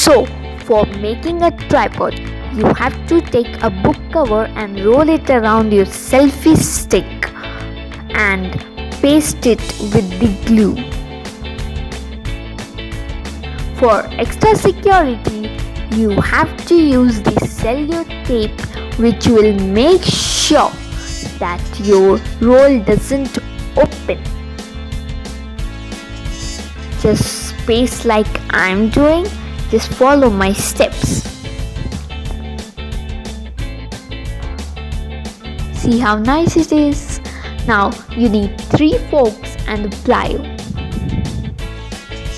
So, for making a tripod, you have to take a book cover and roll it around your selfie stick and paste it with the glue. For extra security, you have to use the cellular tape, which will make sure that your roll doesn't open. Just paste like I'm doing. Just follow my steps. See how nice it is? Now you need 3 forks and a plier.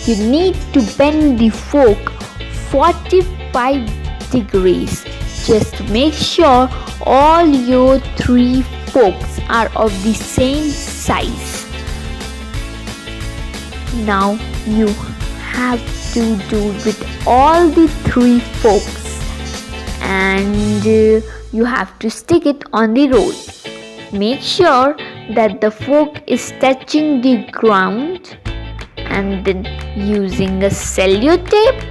You need to bend the fork 45 degrees. Just make sure all your 3 forks are of the same size. Now you have to do with all the 3 forks, and you have to stick it on the roll. Make sure that the fork is touching the ground, and then using a cellular tape,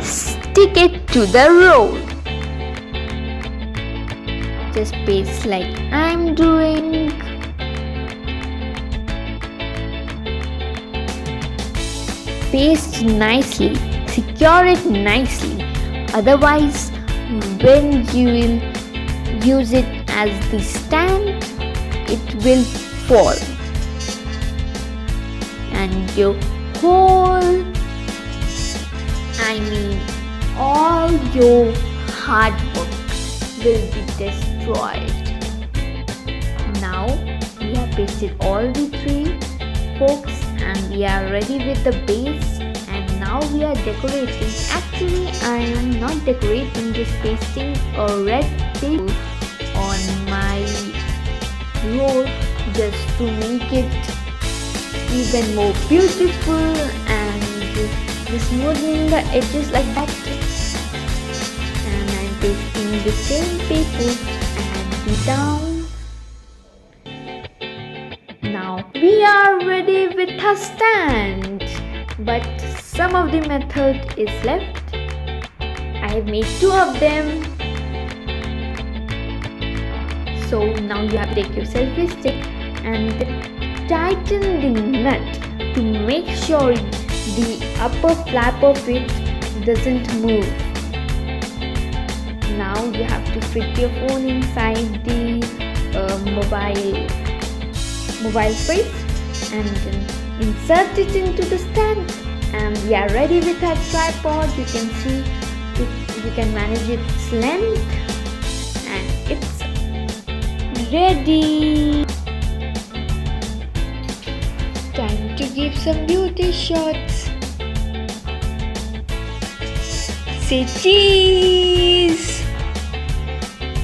stick it to the roll. Just paste like I'm doing. Paste nicely, secure it nicely, otherwise when you will use it as the stand, it will fall and your whole, all your hard work will be destroyed. Now we have pasted all the 3 forks and we are ready with the base, and now we are decorating. Actually, I am not decorating, just pasting a red tape on my roll just to make it even more beautiful and smoothing the edges like that. And I'm pasting the same paper and down. Now we are ready with a stand, but some of the method is left. I have made 2 of them. So now you have to take your selfie stick and tighten the nut to make sure the upper flap of it doesn't move. Now you have to fit your phone inside the mobile face and then insert it into the stand, and we are ready with our tripod. You can see you can manage its length, and it's ready. Time to give some beauty shots. Say cheese.